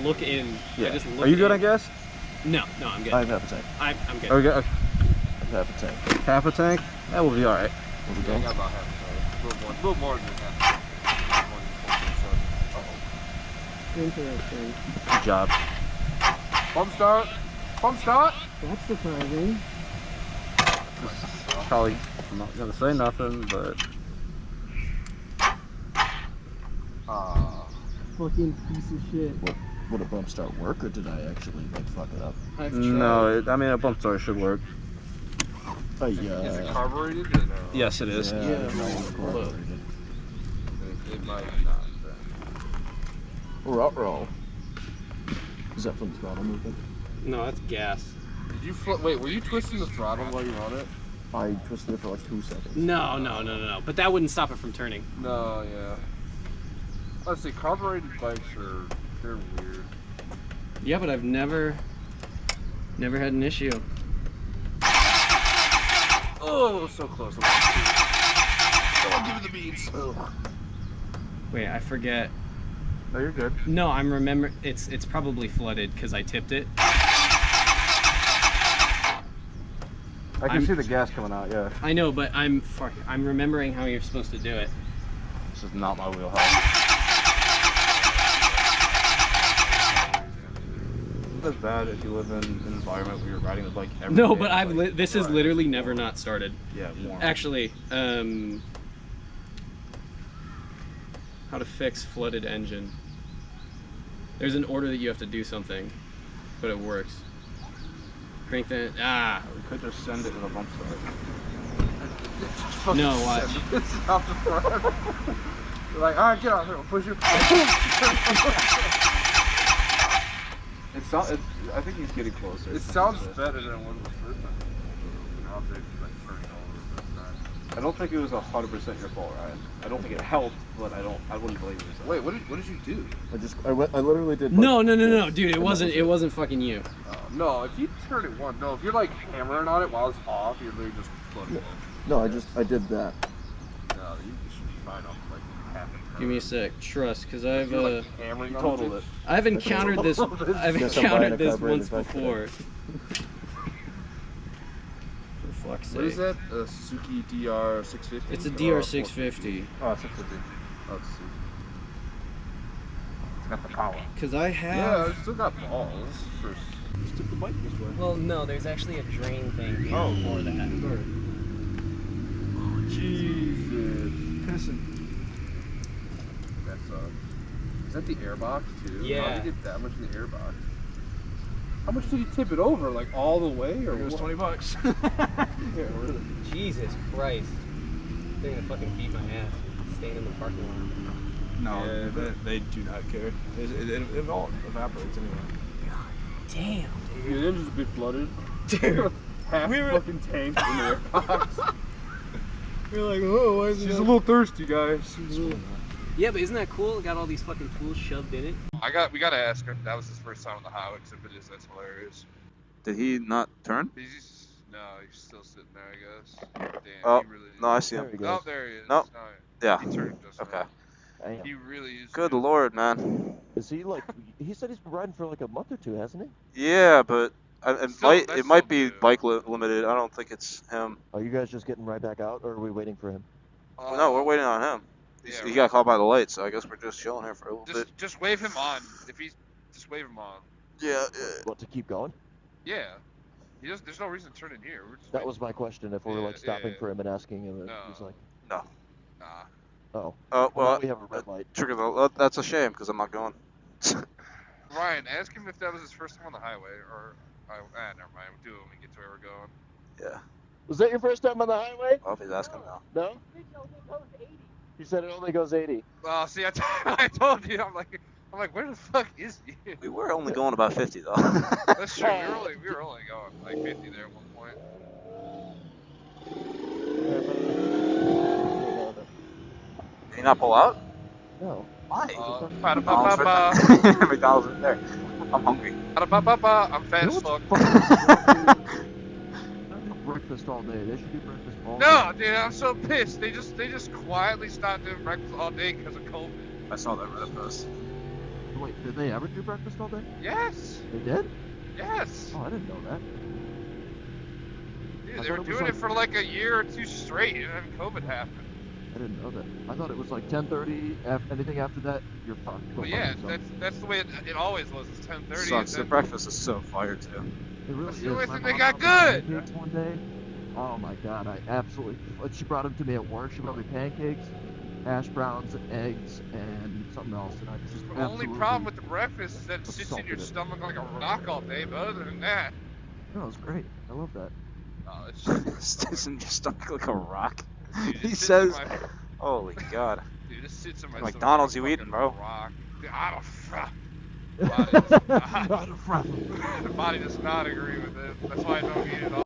look in. Yeah. I just look Are you good in. on gas? No, I'm good. I have half a tank. I'm good. Are we good? Okay. Half a tank. Half a tank? That will be alright. There we Yeah, go. I got about half a tank. A little more than that. Interesting. Good job. Pump start. Pump start. That's surprising. Probably, I'm not gonna say nothing, but Fucking piece of shit. Would a bump start work, or did I actually like fuck it up? I've tried. no, I mean a bump start should work. Is it carbureted or no? Yes, it is. Yeah, Yeah. I don't know if it's carbureted. It might not. Roll. Is that from the throttle movement? No, that's gas. Did you wait? Were you twisting the throttle while you're on it? I twisted it for like 2 seconds. No. But that wouldn't stop it from turning. No, yeah. Let's see, carbureted bikes they're weird. Yeah, but I've never had an issue. Oh, so close. Oh, give me the beads. Oh. Wait, I forget. No, you're good. No, I'm remember. It's probably flooded because I tipped it. I can see the gas coming out, yeah. I know, but I'm remembering how you're supposed to do it. This is not my wheelhouse. It's bad if you live in an environment where you're riding the bike every No, day, but like, this is literally never not started. Yeah, warm. Actually, how to fix flooded engine. There's an order that you have to do something, but it works. Crank that. Ah. We could just send it with a bump start. No, watch. It's off the front. You're like, alright, get out here, we'll push you. I think he's getting closer. It sounds better than when the first time. Now they're like turning over the first time. I don't think it was 100% your fault, Ryan. I don't think it helped, but I wouldn't believe it. Wait, what did you do? I literally did. No, dude, it wasn't fucking you. No, if you turn it one, no, if you're like hammering on it while it's off, you're literally just floating. No, I did that. No, you should be fine off like half a turn. Give me a sec. Trust, because I've You're like hammering on Totaled it. it. I've encountered this. I've Guess I'm buying encountered a this carbureted once bike before. For fuck's sake. What is that? A Suzuki DR650? It's a DR650. Oh, 650. Oh, it's Suzuki. It's got the power. Because I have. Yeah, it's still got balls. Just took the bike this way. Well, no, there's actually a drain thing here for that. Oh, Jesus. Pissing. That sucks. Is that the airbox too? Yeah. How did you get that much in the airbox? How much did you tip it over? Like all the way, or It was what? $20. Yeah, really. Jesus Christ. They're gonna fucking beat my ass. Staying in the parking lot. No, Yeah, they do not care. It all evaporates anyway. Damn, Your engine's a bit flooded. dude. Half fucking tank in the airbox. We're like, oh, why is She's a little thirsty, guys. Yeah, but isn't that cool? It got all these fucking tools shoved in it. We gotta ask him if that was his first time on the highway, because if it is, that's hilarious. Did he not turn? He's still sitting there, I guess. Damn, Oh, he really no, I see him. There he Oh, goes. there he is. Nope. No, Yeah. He turned just Okay. now. Damn. He really is. Good lord, man. Is he like? He said he's been riding for like a month or two, hasn't he? Yeah, but That's it might still be new. bike limited. I don't think it's him. Are you guys just getting right back out, or are we waiting for him? No, we're waiting on him. Yeah, He got caught by the lights, so I guess we're just chilling here for a little bit. Just wave him on. Just wave him on. Yeah. What, to keep going? Yeah. There's no reason to turn in here. We're just That waiting. was my question. If we were like stopping for him and asking him, No. he's like, No. Nah. oh. Oh, well, we have a red light. that's a shame because I'm not going. Ryan, ask him if that was his first time on the highway, or never mind. We'll do it when we get to where we're going. Yeah. Was that your first time on the highway? Well, if he's asking now. No? He said it only goes 80. Well, see, I told you. I'm like, where the fuck is he? We were only going about 50 though. That's true. We were only going like 50 there at one point. Did he not pull out? No. Why? Ba-da-ba-ba-ba. McDonald's right there. I'm hungry. Ba-da-ba-ba-ba. I'm fat as fuck. Breakfast all day. They should do breakfast all day. No, dude, I'm so pissed. They just quietly stopped doing breakfast all day because of COVID. I saw that Reddit post. Wait, did they ever do breakfast all day? Yes. They did? Yes. Oh, I didn't know that. Dude, I they thought were it was doing like- it for like a year or two straight, and then COVID happened. I didn't know that. I thought it was like 10:30. Anything after that, you're fucked. Go Well, fuck yeah, yourself. that's the way it always was. It's 10:30. Sucks. And Their then, breakfast is so fire too. It really That's is. the only My thing they mom got brought me good. pancakes one day. Oh my god, I absolutely. She brought them to me at work. She brought me pancakes, hash browns, eggs, and something else. And I just The only absolutely. problem with the breakfast is that it sits in your assaulted it. stomach like a rock all day. But other than that, No, it was great. I love that. it's just, Sits in your stomach like a rock. dude, it He sits in says, my, "Holy God." dude, it sits in my McDonald's stomach you like a eating, bro? fucking rock. Dude, I don't. The body does not agree with it. That's why I don't eat it all.